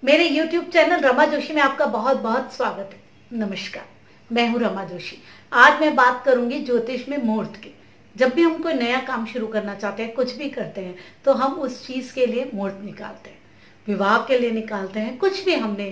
मेरे YouTube channel Rama Joshi में आपका बहुत बहुत स्वागत है। नमस्कार, मैं हूँ रमा जोशी। आज मैं बात करूंगी ज्योतिष में मुहूर्त की। जब भी हम कोई नया काम शुरू करना चाहते हैं, कुछ भी करते हैं, तो हम उस चीज के लिए मुहूर्त निकालते हैं। विवाह के लिए निकालते हैं, कुछ भी हमने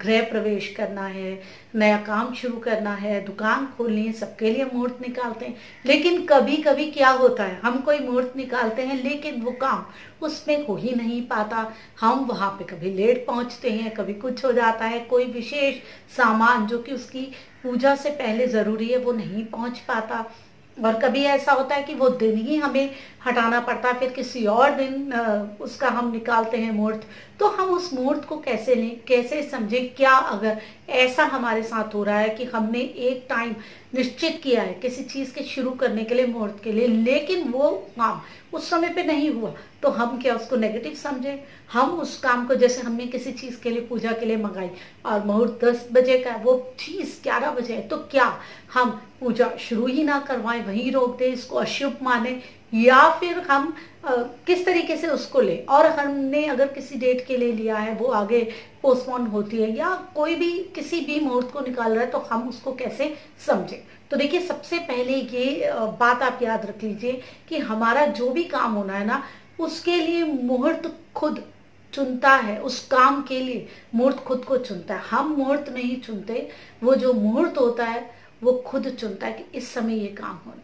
गृह प्रवेश करना है, नया काम शुरू करना है, दुकान खोलनी है, सबके लिए मुहूर्त निकालते हैं। लेकिन कभी कभी क्या होता है, हम कोई मुहूर्त निकालते हैं लेकिन वो काम उसमें हो ही नहीं पाता। हम वहां पे कभी लेट पहुंचते हैं, कभी कुछ हो जाता है, कोई विशेष सामान जो कि उसकी पूजा से पहले जरूरी है वो नहीं पहुंच पाता। और कभी ऐसा होता है कि वो दिन ही हमें हटाना पड़ता है, फिर किसी और दिन उसका हम निकालते हैं मुहूर्त। तो हम उस मुहूर्त को कैसे लें, कैसे समझें? क्या अगर ऐसा हमारे साथ हो रहा है कि हमने एक टाइम निश्चित किया है किसी चीज के शुरू करने के लिए, मुहूर्त के लिए, लेकिन वो काम उस समय पे नहीं हुआ, तो हम क्या उसको नेगेटिव समझे? हम उस काम को, जैसे हमने किसी चीज के लिए, पूजा के लिए मंगाई और मुहूर्त 10 बजे का है, वो चीज 11 बजे है, तो क्या हम पूजा शुरू ही ना करवाएं, वहीं रोक दें, इसको अशुभ माने? या फिर हम किस तरीके से उसको ले? और हमने अगर किसी डेट के लिए लिया है, वो आगे पोस्टपोन होती है, या कोई भी किसी भी मुहूर्त को निकाल रहा है, तो हम उसको कैसे समझे? तो देखिए, सबसे पहले ये बात आप याद रख लीजिए कि हमारा जो भी काम होना है ना, उसके लिए मुहूर्त खुद चुनता है। उस काम के लिए मुहूर्त खुद को चुनता है, हम मुहूर्त नहीं चुनते। वो जो मुहूर्त होता है वो खुद चुनता है कि इस समय ये काम होना।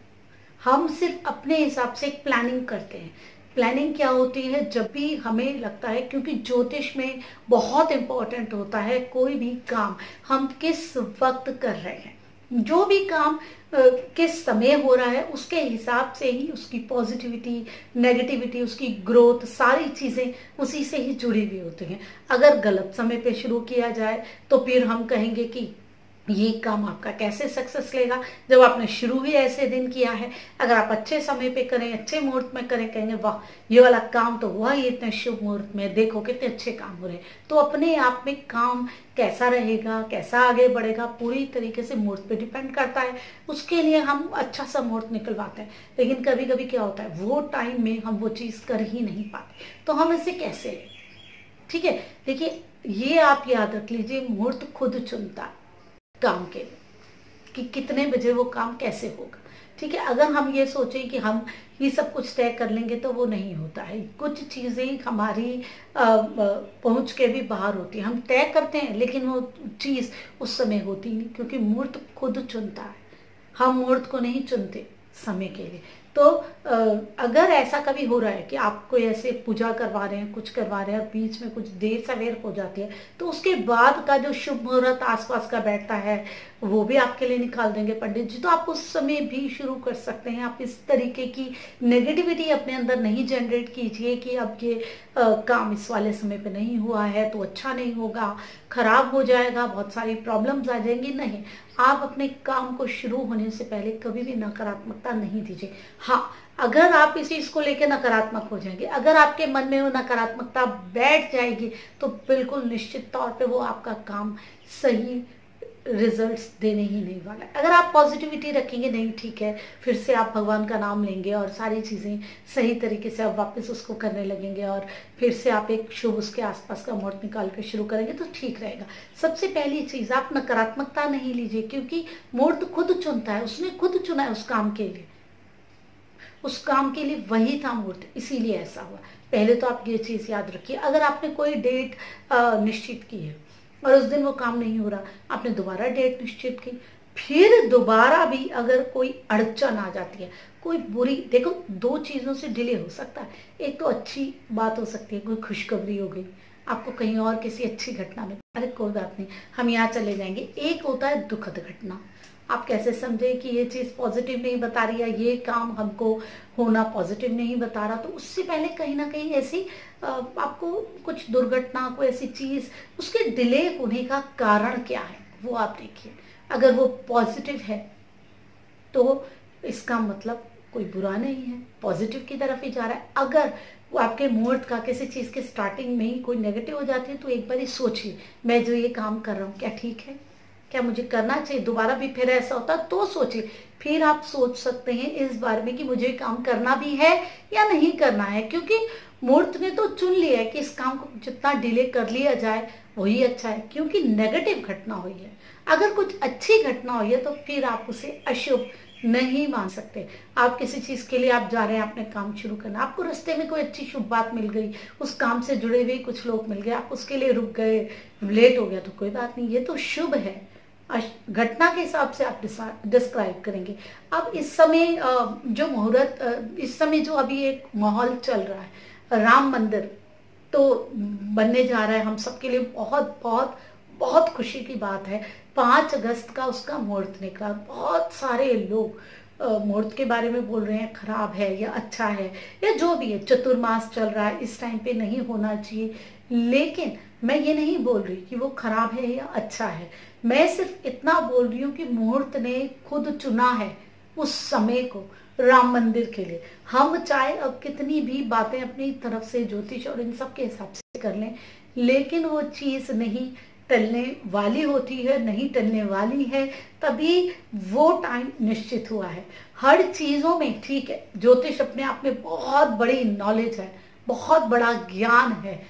हम सिर्फ अपने हिसाब से एक प्लानिंग करते हैं। प्लानिंग क्या होती है? जब भी हमें लगता है, क्योंकि ज्योतिष में बहुत इंपॉर्टेंट होता है कोई भी काम हम किस वक्त कर रहे हैं, जो भी काम किस समय हो रहा है, उसके हिसाब से ही उसकी पॉजिटिविटी, नेगेटिविटी, उसकी ग्रोथ, सारी चीजें उसी से ही जुड़ी हुई होती हैं। अगर गलत समय पे शुरू किया जाए तो फिर हम कहेंगे कि ये काम आपका कैसे सक्सेस लेगा जब आपने शुरू ही ऐसे दिन किया है। अगर आप अच्छे समय पे करें, अच्छे मुहूर्त में करें, कहेंगे वाह ये वाला काम तो हुआ ही इतने शुभ मुहूर्त में, देखो कितने अच्छे काम हो रहे हैं। तो अपने आप में काम कैसा रहेगा, कैसा आगे बढ़ेगा, पूरी तरीके से मुहूर्त पे डिपेंड करता है। उसके लिए हम अच्छा सा मुहूर्त निकलवाते हैं, लेकिन कभी कभी क्या होता है, वो टाइम में हम वो चीज कर ही नहीं पाते। तो हम इसे कैसे लें? ठीक है, देखिए, ये आप याद रख लीजिए, मुहूर्त खुद चुनता है काम के लिए कि कितने बजे वो काम कैसे होगा। ठीक है, अगर हम ये सोचें कि हम ये सब कुछ तय कर लेंगे तो वो नहीं होता है। कुछ चीजें हमारी पहुंच के भी बाहर होती है। हम तय करते हैं लेकिन वो चीज उस समय होती नहीं, क्योंकि मुहूर्त खुद चुनता है। हम मुहूर्त को नहीं चुनते समय के लिए। तो अगर ऐसा कभी हो रहा है कि आप कोई ऐसे पूजा करवा रहे हैं, कुछ करवा रहे हैं, और बीच में कुछ देर सवेर हो जाती है, तो उसके बाद का जो शुभ मुहूर्त आसपास का बैठता है वो भी आपके लिए निकाल देंगे पंडित जी। तो आप उस समय भी शुरू कर सकते हैं। आप इस तरीके की नेगेटिविटी अपने अंदर नहीं जनरेट कीजिए कि अब ये काम इस वाले समय पे नहीं हुआ है तो अच्छा नहीं होगा, खराब हो जाएगा, बहुत सारी प्रॉब्लम्स आ जाएंगी। नहीं, आप अपने काम को शुरू होने से पहले कभी भी नकारात्मकता नहीं दीजिए। हाँ, अगर आप इस चीज को लेकर नकारात्मक हो जाएंगे, अगर आपके मन में वो नकारात्मकता बैठ जाएगी, तो बिल्कुल निश्चित तौर पे वो आपका काम सही रिजल्ट्स देने ही नहीं वाला है। अगर आप पॉजिटिविटी रखेंगे, नहीं ठीक है, फिर से आप भगवान का नाम लेंगे और सारी चीजें सही तरीके से आप वापस उसको करने लगेंगे, और फिर से आप एक शुभ उसके आसपास का मुहूर्त निकाल कर शुरू करेंगे, तो ठीक रहेगा। सबसे पहली चीज, आप नकारात्मकता नहीं लीजिए, क्योंकि मुहूर्त खुद चुनता है, उसने खुद चुना है उस काम के लिए। उस काम के लिए वही था मुहूर्त, इसीलिए ऐसा हुआ। पहले तो आप ये चीज याद रखिए। अगर आपने कोई डेट निश्चित की है और उस दिन वो काम नहीं हो रहा, आपने दोबारा डेट निश्चित की, फिर दोबारा भी अगर कोई अड़चन आ जाती है, कोई बुरी, देखो दो चीजों से डिले हो सकता है। एक तो अच्छी बात हो सकती है, कोई खुशखबरी हो गई आपको कहीं और किसी अच्छी घटना में, अरे कोई बात नहीं हम यहाँ चले जाएंगे। एक होता है दुखद घटना। आप कैसे समझे कि ये चीज पॉजिटिव नहीं बता रही है, ये काम हमको होना पॉजिटिव नहीं बता रहा, तो उससे पहले कहीं ना कहीं ऐसी आपको कुछ दुर्घटना, कोई ऐसी चीज, उसके डिले होने का कारण क्या है वो आप देखिए। अगर वो पॉजिटिव है तो इसका मतलब कोई बुरा नहीं है, पॉजिटिव की तरफ ही जा रहा है। अगर वो आपके मुहूर्त का किसी चीज के स्टार्टिंग में ही कोई नेगेटिव हो जाती है, तो एक बार ही सोचिए, मैं जो ये काम कर रहा हूँ क्या ठीक है, क्या मुझे करना चाहिए? दोबारा भी फिर ऐसा होता तो सोचिए। फिर आप सोच सकते हैं इस बारे में कि मुझे काम करना भी है या नहीं करना है, क्योंकि मुहूर्त ने तो चुन लिया है कि इस काम को जितना डिले कर लिया जाए वही अच्छा है, क्योंकि नेगेटिव घटना हुई है। अगर कुछ अच्छी घटना हुई है तो फिर आप उसे अशुभ नहीं मान सकते। आप किसी चीज के लिए आप जा रहे हैं, आपने काम शुरू करना, आपको रास्ते में कोई अच्छी शुभ बात मिल गई, उस काम से जुड़े हुए कुछ लोग मिल गए, आप उसके लिए रुक गए, लेट हो गया तो कोई बात नहीं, ये तो शुभ है। घटना के हिसाब से आप डिस्क्राइब करेंगे। अब इस समय जो मुहूर्त, इस समय जो अभी एक माहौल चल रहा है, राम मंदिर तो बनने जा रहा है, हम सबके लिए बहुत बहुत बहुत खुशी की बात है। 5 अगस्त का उसका मुहूर्त निकला। बहुत सारे लोग मुहूर्त के बारे में बोल रहे हैं खराब है या अच्छा है या जो भी है, चतुर्मास चल रहा है, इस टाइम पे नहीं होना चाहिए। लेकिन मैं ये नहीं बोल रही कि वो खराब है या अच्छा है, मैं सिर्फ इतना बोल रही हूँ कि मुहूर्त ने खुद चुना है उस समय को राम मंदिर के लिए। हम चाहे अब कितनी भी बातें अपनी तरफ से ज्योतिष और इन सब के हिसाब से कर लें, लेकिन वो चीज नहीं टलने वाली होती है, नहीं टलने वाली है, तभी वो टाइम निश्चित हुआ है। हर चीजों में ठीक है, ज्योतिष अपने आप में बहुत बड़ी नॉलेज है, बहुत बड़ा ज्ञान है,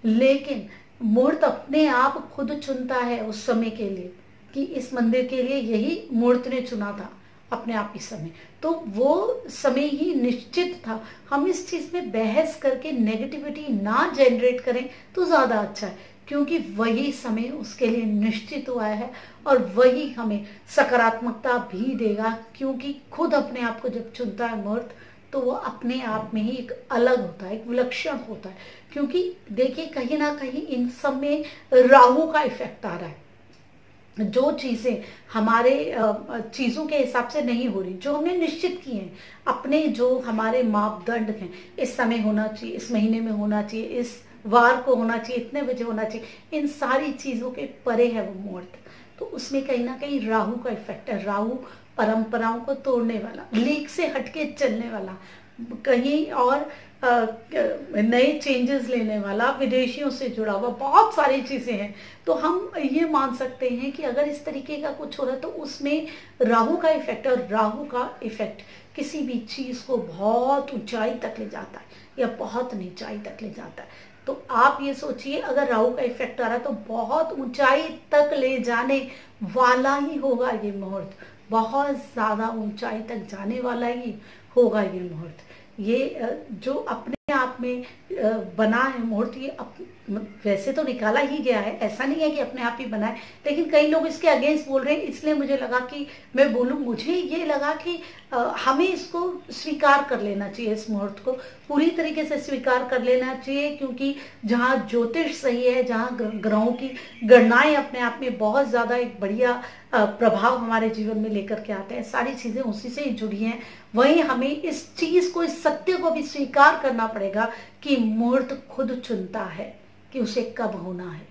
लेकिन मुहूर्त अपने आप खुद चुनता है उस समय के लिए कि इस मंदिर के लिए यही मुहूर्त ने चुना था अपने आप ही समय, तो वो समय ही निश्चित था। हम इस चीज में बहस करके नेगेटिविटी ना जनरेट करें तो ज्यादा अच्छा है, क्योंकि वही समय उसके लिए निश्चित हुआ है और वही हमें सकारात्मकता भी देगा, क्योंकि खुद अपने आप को जब चुनता है मुहूर्त तो वो अपने आप में ही एक अलग होता है, एक विलक्षण होता है। क्योंकि देखिए कहीं ना कहीं इन सब में राहु का इफेक्ट आ रहा है। जो चीजें हमारे चीजों के हिसाब से नहीं हो रही, जो हमने निश्चित की हैं, अपने जो हमारे मापदंड हैं, इस समय होना चाहिए, इस महीने में होना चाहिए, इस वार को होना चाहिए, इतने बजे होना चाहिए, इन सारी चीजों के परे है वो मुहूर्त। तो उसमें कहीं ना कहीं राहु का इफेक्ट है। राहु परंपराओं को तोड़ने वाला, लीक से हटके चलने वाला, कहीं और नए चेंजेस लेने वाला, विदेशियों से जुड़ा हुआ, बहुत सारी चीजें हैं। तो हम ये मान सकते हैं कि अगर इस तरीके का कुछ हो रहा है तो उसमें राहु का इफेक्ट, और राहु का इफेक्ट किसी भी चीज को बहुत ऊंचाई तक ले जाता है या बहुत नीचाई तक ले जाता है। तो आप ये सोचिए, अगर राहु का इफेक्ट आ रहा है तो बहुत ऊंचाई तक ले जाने वाला ही होगा ये मुहूर्त, बहुत ज्यादा ऊंचाई तक जाने वाला ही होगा ये मुहूर्त। ये जो अपने आप में बना है मुहूर्त, ये वैसे तो निकाला ही गया है, ऐसा नहीं है कि अपने आप ही बना है, लेकिन कई लोग इसके अगेंस्ट बोल रहे हैं, इसलिए मुझे लगा कि मैं बोलूं। मुझे ये लगा कि हमें इसको स्वीकार कर लेना चाहिए, इस मुहूर्त को पूरी तरीके से स्वीकार कर लेना चाहिए, क्योंकि जहाँ ज्योतिष सही है, जहाँ ग्रहों की गणनाएं अपने आप में बहुत ज्यादा एक बढ़िया प्रभाव हमारे जीवन में लेकर के आते हैं, सारी चीजें उसी से ही जुड़ी हैं, वहीं हमें इस चीज को, इस सत्य को भी स्वीकार करना पड़ेगा कि मुहूर्त खुद चुनता है कि उसे कब होना है,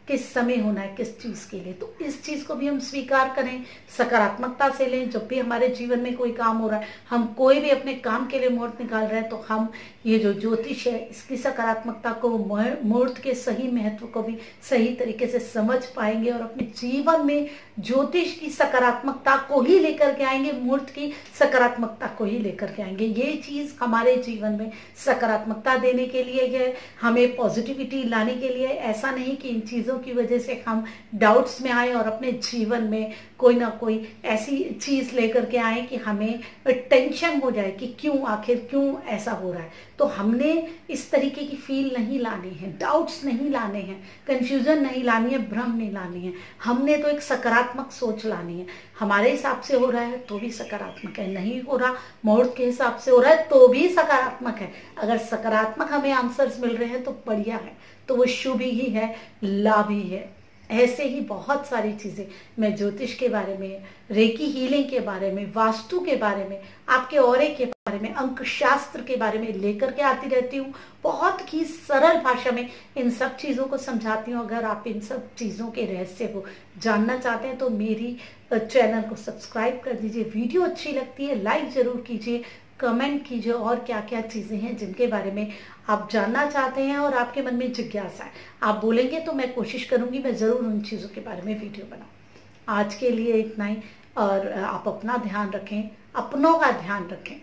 किस समय होना है, किस चीज के लिए। तो इस चीज को भी हम स्वीकार करें, सकारात्मकता से लें। जब भी हमारे जीवन में कोई काम हो रहा है, हम कोई भी अपने काम के लिए मुहूर्त निकाल रहे हैं, तो हम ये जो ज्योतिष है इसकी सकारात्मकता को, मुहूर्त के सही महत्व को भी सही तरीके से समझ पाएंगे और अपने जीवन में ज्योतिष की सकारात्मकता को ही लेकर के आएंगे, मुहूर्त की सकारात्मकता को ही लेकर के आएंगे। ये चीज हमारे जीवन में सकारात्मकता देने के लिए है, हमें पॉजिटिविटी लाने के लिए। ऐसा नहीं कि इन चीजों की वजह से हम डाउट्स में आए और अपने जीवन में कोई ना कोई ऐसी चीज लेकर के आए कि हमें टेंशन हो जाए कि क्यों, आखिर क्यों ऐसा हो रहा है। तो हमने इस तरीके की फील नहीं लानी है, डाउट्स नहीं लाने हैं, कंफ्यूजन नहीं लानी है, भ्रम नहीं लानी है। हमने तो एक सकारात्मक सोच लानी है। हमारे हिसाब से हो रहा है तो भी सकारात्मक है, नहीं हो रहा मुहूर्त के हिसाब से हो रहा है तो भी सकारात्मक है। अगर सकारात्मक हमें आंसर्स मिल रहे हैं तो बढ़िया है, तो वो शुभ ही है, लाभ ही है। ऐसे ही बहुत सारी चीजें मैं ज्योतिष के बारे में, रेकी हीलिंग के बारे में, वास्तु के बारे में, आपके ऑरे के बारे में, अंक शास्त्र के बारे में लेकर के आती रहती हूँ। बहुत ही सरल भाषा में इन सब चीजों को समझाती हूँ। अगर आप इन सब चीजों के रहस्य को जानना चाहते हैं तो मेरी चैनल को सब्सक्राइब कर दीजिए। वीडियो अच्छी लगती है लाइक जरूर कीजिए, कमेंट कीजिए और क्या क्या चीजें हैं जिनके बारे में आप जानना चाहते हैं और आपके मन में जिज्ञासा है, आप बोलेंगे तो मैं कोशिश करूंगी, मैं जरूर उन चीजों के बारे में वीडियो बनाऊं। आज के लिए इतना ही, और आप अपना ध्यान रखें, अपनों का ध्यान रखें।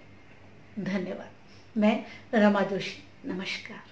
धन्यवाद। मैं रमा जोशी। नमस्कार।